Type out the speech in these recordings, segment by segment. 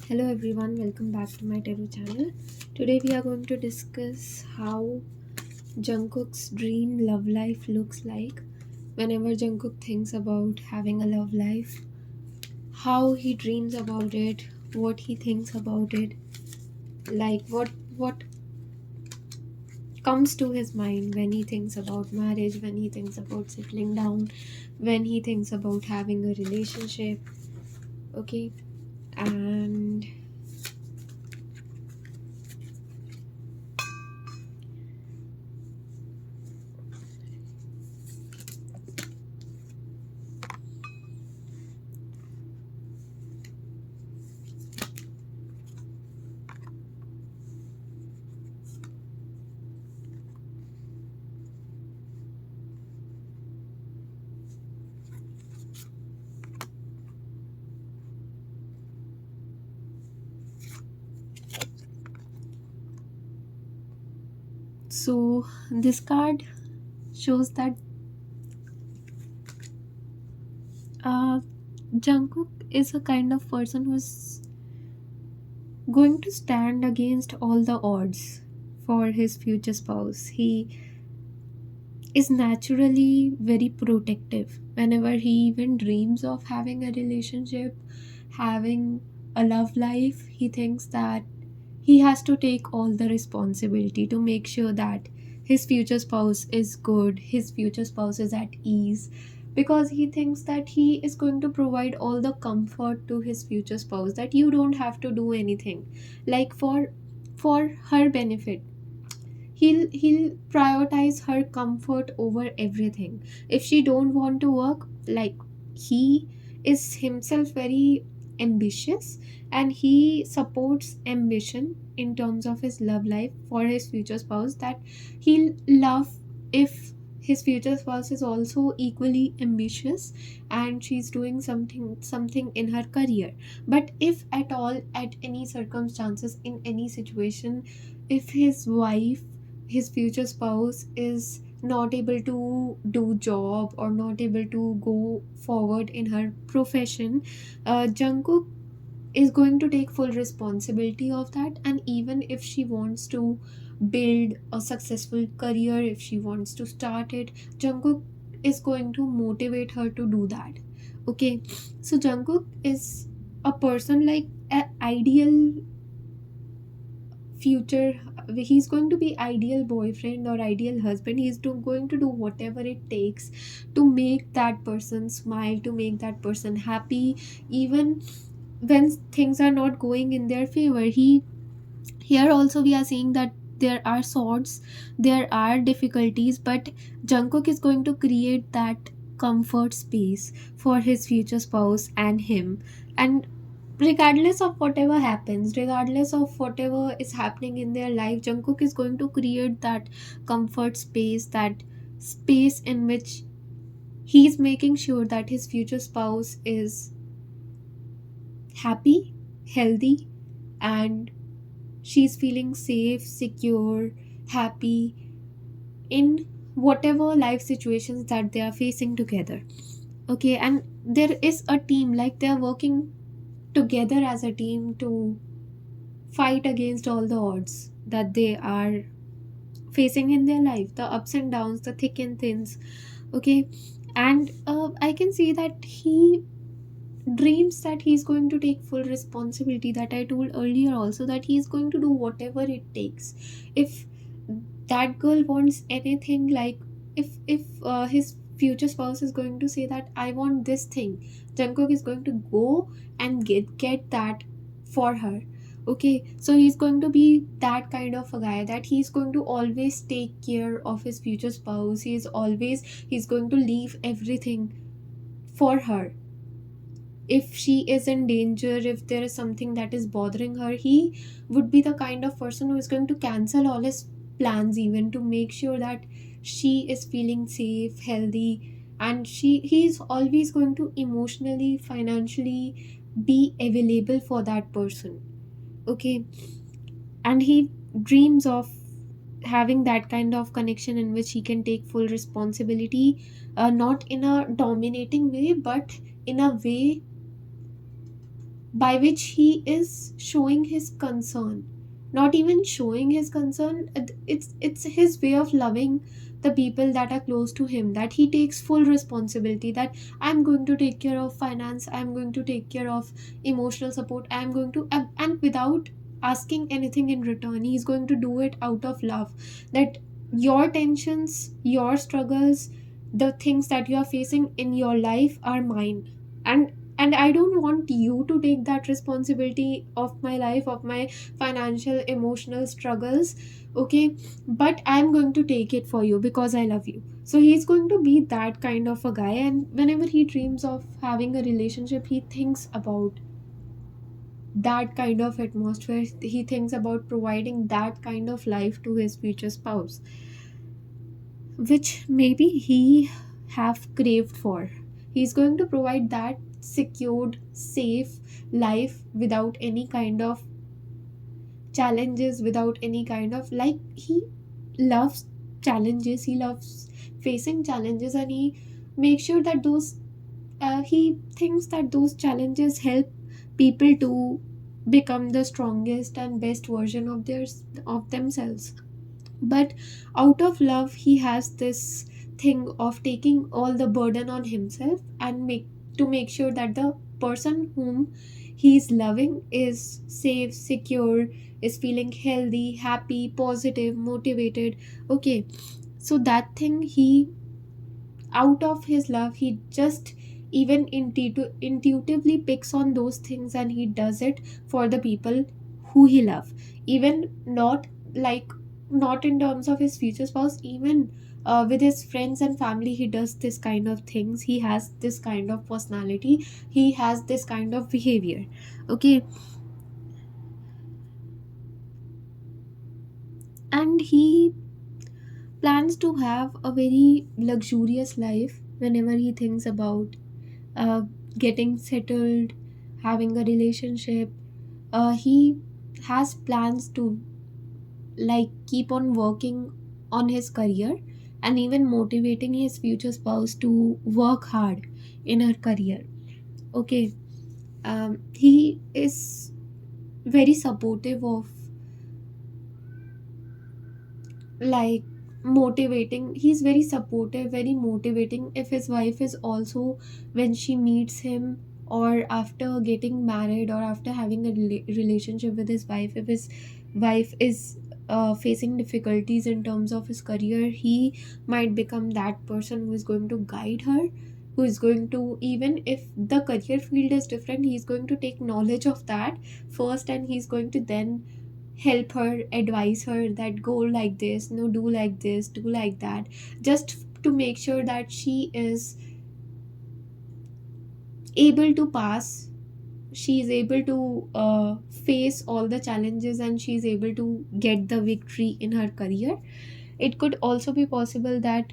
Hello everyone, welcome back to my tarot channel. Today we are going to discuss how Jungkook's dream love life looks like whenever Jungkook thinks about having a love life, how he dreams about it, what he thinks about it, like what comes to his mind when he thinks about marriage, when he thinks about settling down, when he thinks about having a relationship. Okay, and so this card shows that uh, Jungkook is a kind of person who's going to stand against all the odds for his future spouse. He is naturally very protective. Whenever he even dreams of having a relationship, having a love life, he thinks that he has to take all the responsibility to make sure that his future spouse is good, his future spouse is at ease, because he thinks that he is going to provide all the comfort to his future spouse, that you don't have to do anything, like for her benefit. He'll prioritize her comfort over everything. If she don't want to work, like, he is himself very ambitious, and he supports ambition in terms of his love life for his future spouse, that he'll love if his future spouse is also equally ambitious and she's doing something in her career. But if at all, at any circumstances, in any situation, if his future spouse is not able to do job or not able to go forward in her profession, Jungkook is going to take full responsibility of that. And even if she wants to build a successful career, if she wants to start it, Jungkook is going to motivate her to do that. Okay, so Jungkook is a person like an ideal future. He's going to be ideal boyfriend or ideal husband. Going to do whatever it takes to make that person smile, to make that person happy, even when things are not going in their favor. Here also we are seeing that there are swords, there are difficulties, but Jungkook is going to create that comfort space for his future spouse and him. And regardless of whatever happens, regardless of whatever is happening in their life, Jungkook is going to create that comfort space, that space in which he's making sure that his future spouse is happy, healthy, and she's feeling safe, secure, happy in whatever life situations that they are facing together. Okay, and there is a team, like they are working together as a team to fight against all the odds that they are facing in their life, the ups and downs, the thick and thins. Okay, and I can see that he dreams that he's going to take full responsibility, that I told earlier also, that he's going to do whatever it takes. If that girl wants anything, like, if his future spouse is going to say that I want this thing, Jungkook is going to go and get that for her. Okay, so he's going to be that kind of a guy, that he's going to always take care of his future spouse. He's going to leave everything for her. If she is in danger, if there is something that is bothering her, he would be the kind of person who is going to cancel all his plans, even to make sure that she is feeling safe, healthy. And he is always going to emotionally, financially be available for that person. Okay, and he dreams of having that kind of connection in which he can take full responsibility, not in a dominating way, but in a way by which he is showing his concern. Not even showing his concern, it's his way of loving the people that are close to him, that he takes full responsibility, that I'm going to take care of finance, I'm going to take care of emotional support, I'm going to, and without asking anything in return, he's going to do it out of love. That your tensions, your struggles, the things that you are facing in your life are mine, and I don't want you to take that responsibility of my life, of my financial emotional struggles. Okay, but I'm going to take it for you because I love you. So he's going to be that kind of a guy, and whenever he dreams of having a relationship, he thinks about that kind of atmosphere, he thinks about providing that kind of life to his future spouse, which maybe he have craved for. He's going to provide that secured, safe life without any kind of challenges, without any kind of, like, he loves challenges, he loves facing challenges, and he makes sure that those he thinks that those challenges help people to become the strongest and best version of of themselves. But out of love, he has this thing of taking all the burden on himself, and make sure that the person whom he's loving is safe, secure, is feeling healthy, happy, positive, motivated. Okay, so that thing, he, out of his love, he just even intuitively picks on those things, and he does it for the people who he love. Even not, like, not in terms of his future spouse, even with his friends and family, he does this kind of things, he has this kind of personality, he has this kind of behavior. Okay, and he plans to have a very luxurious life whenever he thinks about uh, getting settled, having a relationship. He has plans to, like, keep on working on his career, and even motivating his future spouse to work hard in her career. Okay, he is very supportive of, like, motivating, he's very supportive, very motivating if his wife is also, when she meets him, or after getting married, or after having a relationship with his wife, if his wife is facing difficulties in terms of his career, he might become that person who is going to guide her, who is going to, even if the career field is different, he's going to take knowledge of that first, and he's going to then help her, advise her that go like this, no, do like this, do like that, just to make sure that she is able to pass, she is able to face all the challenges, and she is able to get the victory in her career. It could also be possible that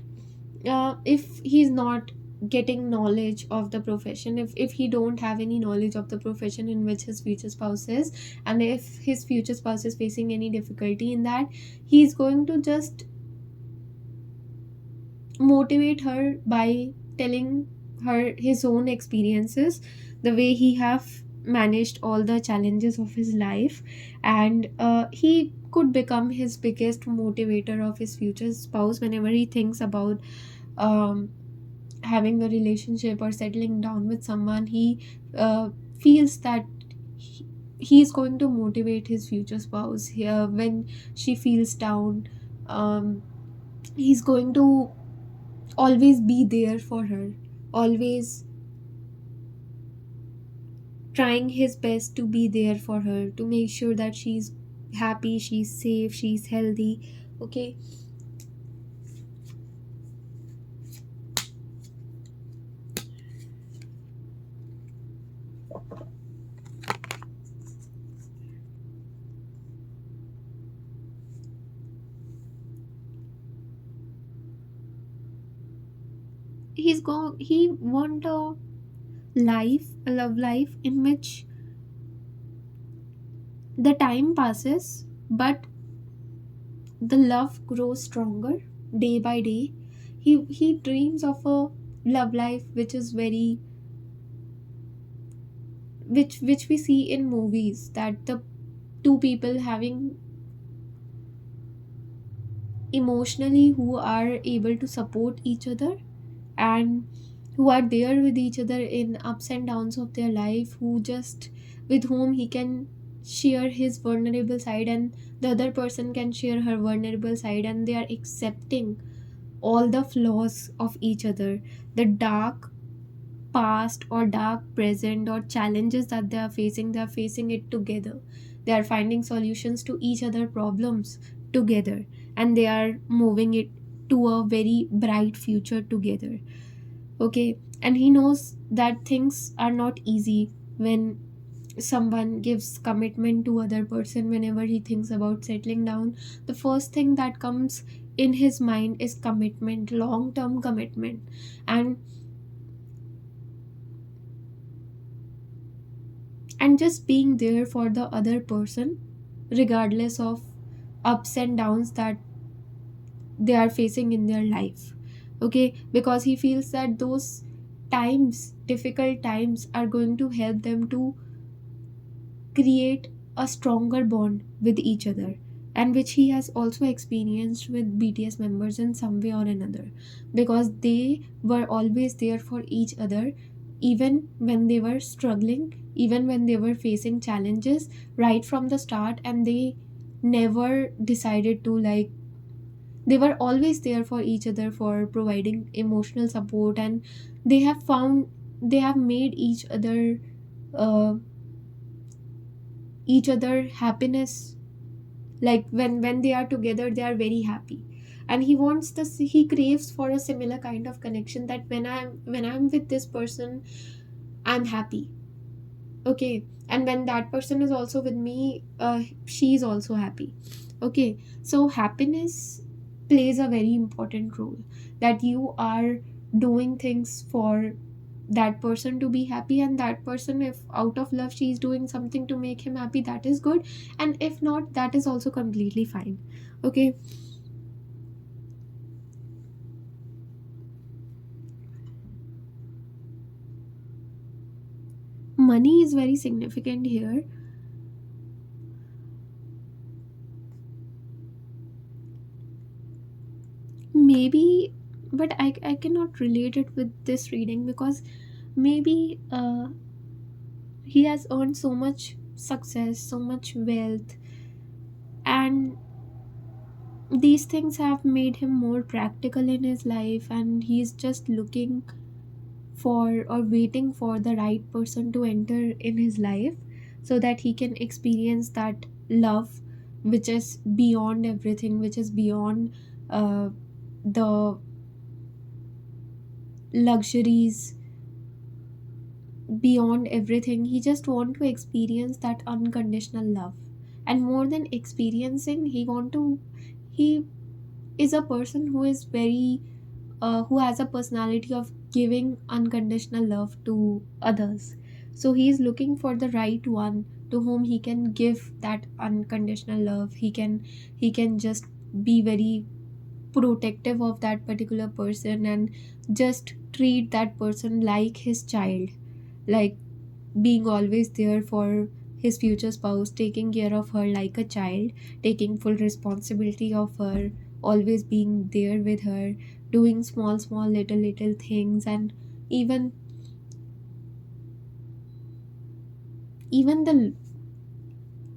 if he's not getting knowledge of the profession, if he don't have any knowledge of the profession in which his future spouse is, and if his future spouse is facing any difficulty in that, he's going to just motivate her by telling her his own experiences, the way he have managed all the challenges of his life, and he could become his biggest motivator of his future spouse whenever he thinks about um, having a relationship or settling down with someone. He feels that he, he's going to motivate his future spouse here when she feels down. He's going to always be there for her, always trying his best to be there for her, to make sure that she's happy, she's safe, she's healthy. Okay, he want a life, a love life in which the time passes, but the love grows stronger day by day. He dreams of a love life which is very, which we see in movies, that the two people having emotionally, who are able to support each other, and who are there with each other in ups and downs of their life, who just, with whom he can share his vulnerable side, and the other person can share her vulnerable side, and they are accepting all the flaws of each other, the dark past or dark present or challenges that they are facing it together. They are finding solutions to each other problems together, and they are moving it to a very bright future together. Okay, and he knows that things are not easy when someone gives commitment to other person. Whenever he thinks about settling down, the first thing that comes in his mind is commitment, long term commitment, and just being there for the other person, regardless of ups and downs that they are facing in their life. Okay, because he feels that those times, difficult times, are going to help them to create a stronger bond with each other, and which he has also experienced with BTS members in some way or another, because they were always there for each other, even when they were struggling, even when they were facing challenges right from the start, and they never decided to, like, they were always there for each other for providing emotional support, and they have found, they have made uh, each other happiness. Like when they are together, they are very happy, and he wants this, he craves for a similar kind of connection, that when I'm with this person, I'm happy. Okay, and when that person is also with me, she is also happy. Okay, so happiness plays a very important role, that you are doing things for that person to be happy, and that person, if out of love she is doing something to make him happy, that is good, and if not, that is also completely fine. Okay, money is very significant here. Maybe, but I cannot relate it with this reading, because maybe he has earned so much success, so much wealth, and these things have made him more practical in his life, and he's just looking for or waiting for the right person to enter in his life, so that he can experience that love, which is beyond everything, which is beyond the luxuries, beyond everything. He just want to experience that unconditional love, and more than experiencing, he is a person who is very who has a personality of giving unconditional love to others. So he is looking for the right one to whom he can give that unconditional love. He can just be very protective of that particular person, and just treat that person like his child, like being always there for his future spouse, taking care of her like a child, taking full responsibility of her, always being there with her, doing small, small, little, little things, and even even the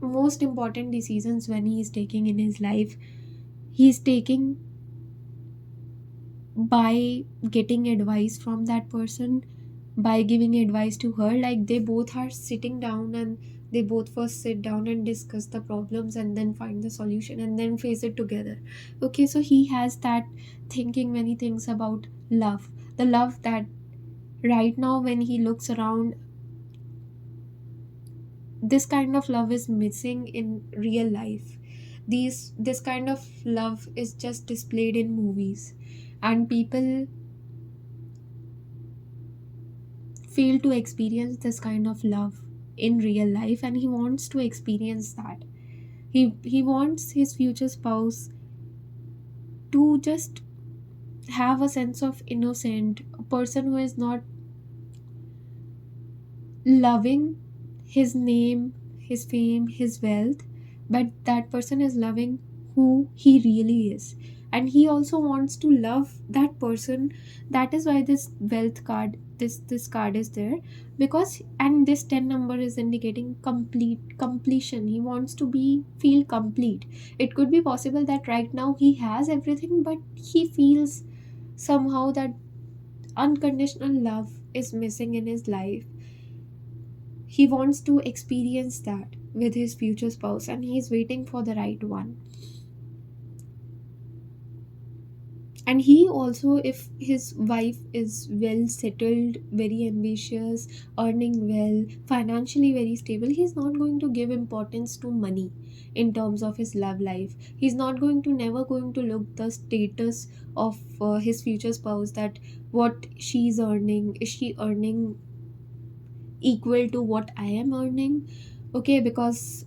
most important decisions when he is taking in his life, he is taking by getting advice from that person, by giving advice to her, like they both are sitting down, and they both first sit down and discuss the problems, and then find the solution, and then face it together. Okay, so he has that thinking when he thinks about love, the love that right now when he looks around, this kind of love is missing in real life. This kind of love is just displayed in movies, and people fail to experience this kind of love in real life, and he wants to experience that. He wants his future spouse to just have a sense of innocent, a person who is not loving his name, his fame, his wealth, but that person is loving who he really is. And he also wants to love that person. That is why this wealth card, this card is there, because, and this 10 number is indicating completion. He wants to be feel complete. It could be possible that right now he has everything, but he feels somehow that unconditional love is missing in his life. He wants to experience that with his future spouse, and he's waiting for the right one. And he also, if his wife is well settled, very ambitious, earning well, financially very stable, he's not going to give importance to money in terms of his love life. He's not going to, never going to look the status of his future spouse, that what she's earning, is she earning equal to what I am earning. Okay, because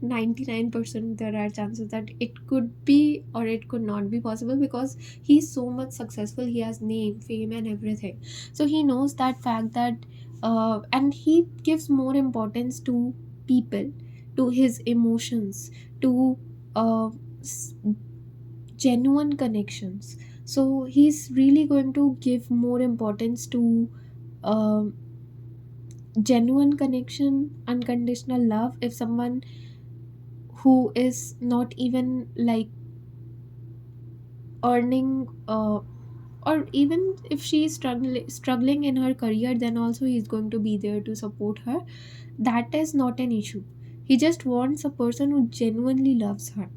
99% there are chances that it could be or it could not be possible, because he's so much successful, he has name, fame, and everything. So he knows that fact, that and he gives more importance to people, to his emotions, to uh, s- genuine connections. So he's really going to give more importance to um genuine connection, unconditional love. If someone who is not even like earning, or even if she is struggling in her career, then also he's going to be there to support her. That is not an issue. He just wants a person who genuinely loves her,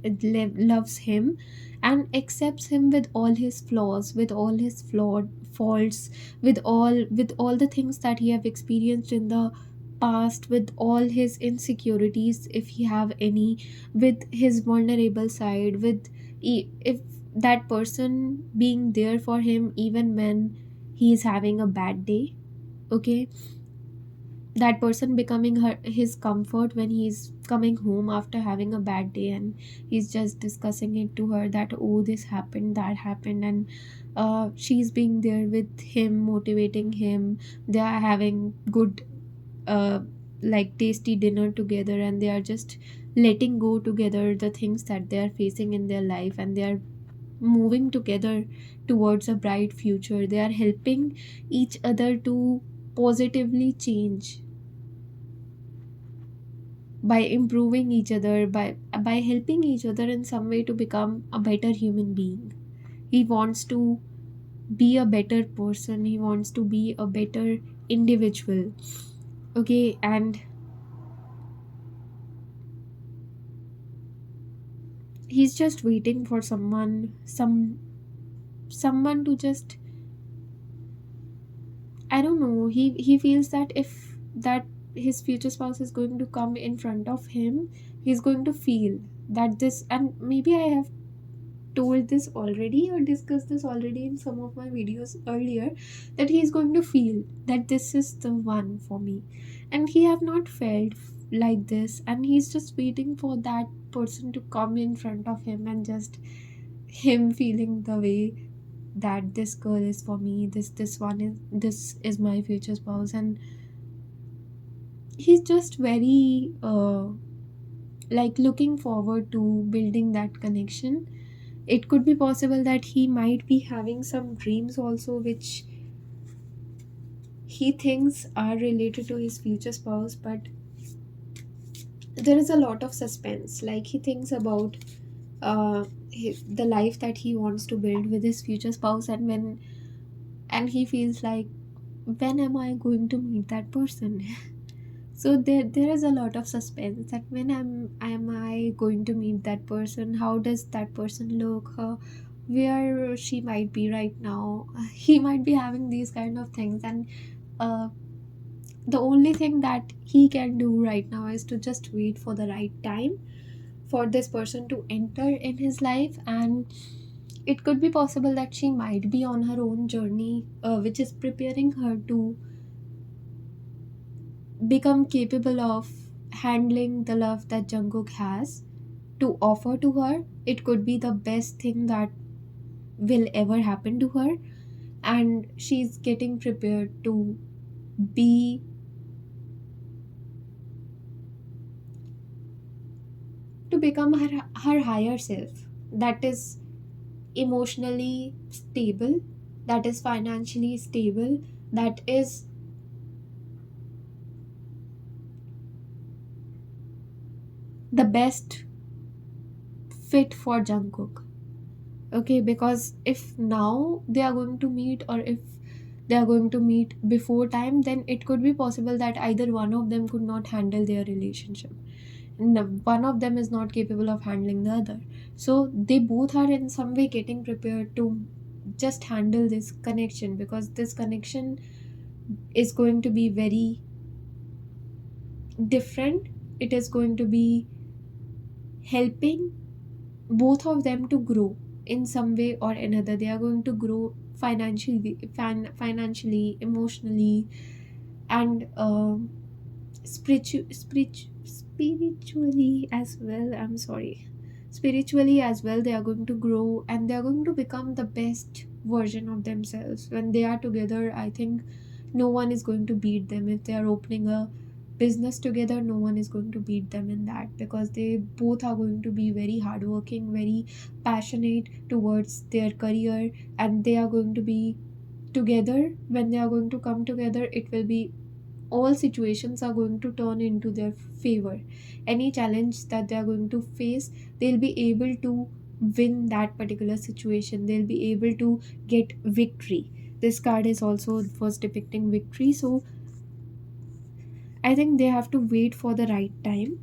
loves him, and accepts him with all his flaws, with all his flawed faults, with all the things that he have experienced in the past, with all his insecurities if he have any, with his vulnerable side, with if that person being there for him even when he is having a bad day. Okay, that person becoming his comfort when he's coming home after having a bad day, and he's just discussing it to her that, oh, this happened, that happened, and she's being there with him, motivating him. They are having good, uh, like tasty dinner together, and they are just letting go together the things that they are facing in their life, and they are moving together towards a bright future. They are helping each other to positively change by improving each other, by helping each other in some way to become a better human being. He wants to be a better person, he wants to be a better individual. Okay, and he's just waiting for someone to just, I don't know, he feels that if that his future spouse is going to come in front of him, he's going to feel that this, and maybe I have told this already or discussed this already in some of my videos earlier, that he's going to feel that this is the one for me. And he have not felt like this, and he's just waiting for that person to come in front of him, and just him feeling the way that this girl is for me, this is my future spouse. And he's just very like looking forward to building that connection. It could be possible that he might be having some dreams also, which he thinks are related to his future spouse, but there is a lot of suspense. Like he thinks about the life that he wants to build with his future spouse, and he feels like, when am I going to meet that person? So there is a lot of suspense, that when am I going to meet that person, how does that person look, where she might be right now. He might be having these kind of things, and uh, the only thing that he can do right now is to just wait for the right time for this person to enter in his life. And it could be possible that she might be on her own journey, which is preparing her to become capable of handling the love that Jungkook has to offer to her. It could be the best thing that will ever happen to her, and she's getting prepared to be to become her higher self, that is emotionally stable, that is financially stable, that is the best fit for Jungkook. Okay, because if now they are going to meet, or if they are going to meet before time, then it could be possible that either one of them could not handle their relationship, and one of them is not capable of handling the other. So they both are in some way getting prepared to just handle this connection, because this connection is going to be very different. It is going to be helping both of them to grow in some way or another. They are going to grow financially, emotionally, and spiritually as well. I'm sorry, spiritually as well. They are going to grow, and they are going to become the best version of themselves when they are together. I think no one is going to beat them. If they are opening a business together, no one is going to beat them in that, because they both are going to be very hardworking, very passionate towards their career, and they are going to be together. When they are going to come together, it will be, all situations are going to turn into their favor. Any challenge that they are going to face, they'll be able to win that particular situation, they'll be able to get victory. This card is also was depicting victory, so I think they have to wait for the right time.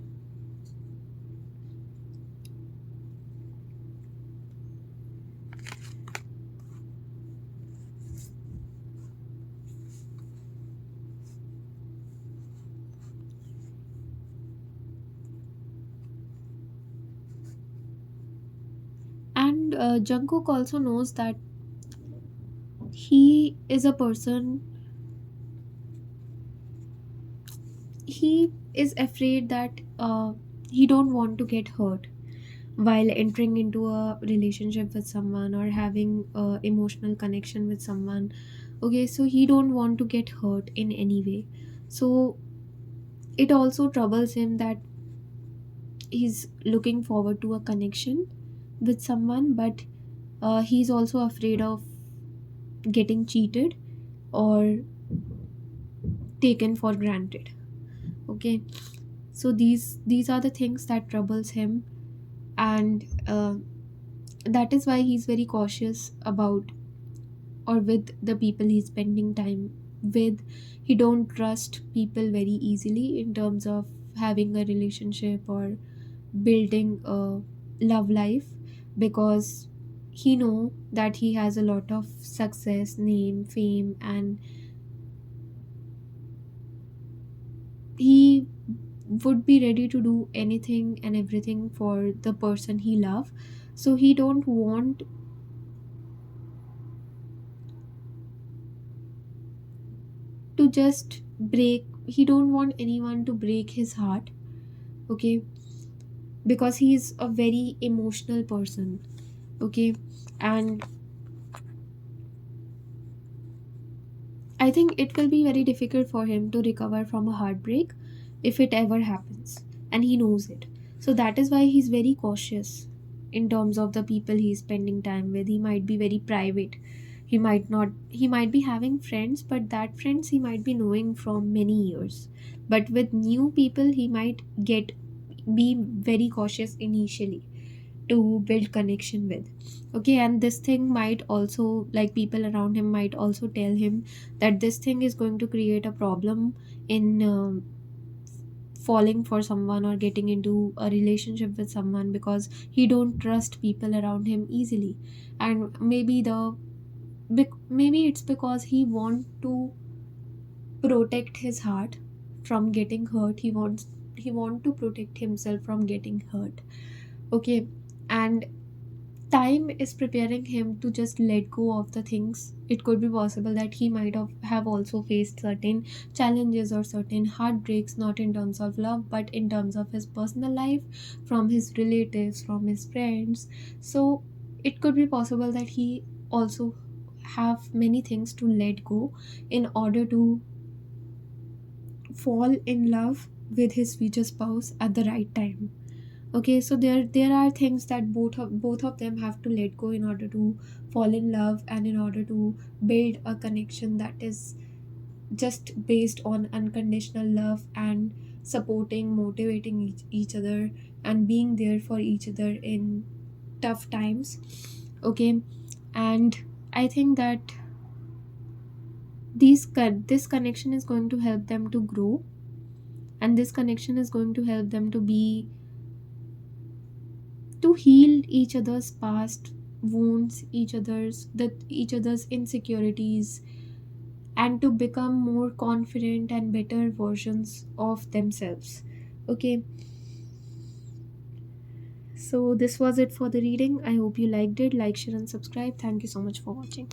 And Jungkook also knows that he is a person, he is afraid that he don't want to get hurt while entering into a relationship with someone, or having a emotional connection with someone. Okay, so he don't want to get hurt in any way. So it also troubles him that he's looking forward to a connection with someone, but he's also afraid of getting cheated or taken for granted. Okay, so these are the things that troubles him, and that is why he's very cautious about, or with, the people he's spending time with. He don't trust people very easily in terms of having a relationship or building a love life, because he know that he has a lot of success, name, fame, and he would be ready to do anything and everything for the person he love. So he don't want to just break, he don't want anyone to break his heart. Okay, because he is a very emotional person. Okay, and I think it will be very difficult for him to recover from a heartbreak if it ever happens, and he knows it. So that is why he's very cautious in terms of the people he's spending time with. He might be very private. He might not, he might be having friends, but that friends he might be knowing from many years. But with new people, he might get be very cautious initially to build connection with. Okay, and this thing might also, like, people around him might also tell him that this thing is going to create a problem in falling for someone or getting into a relationship with someone, because he don't trust people around him easily. And maybe maybe it's because he want to protect his heart from getting hurt. He want to protect himself from getting hurt. Okay, and time is preparing him to just let go of the things. It could be possible that he might have also faced certain challenges or certain heartbreaks, not in terms of love, but in terms of his personal life, from his relatives, from his friends. So it could be possible that he also have many things to let go in order to fall in love with his future spouse at the right time. Okay, so there are things that both of them have to let go in order to fall in love, and in order to build a connection that is just based on unconditional love and supporting, motivating each other, and being there for each other in tough times. Okay, and I think that this connection is going to help them to grow, and this connection is going to help them to heal each other's past wounds, each other's insecurities, and to become more confident and better versions of themselves. Okay, so this was it for the reading. I hope you liked it. Like, share, and subscribe. Thank you so much for watching.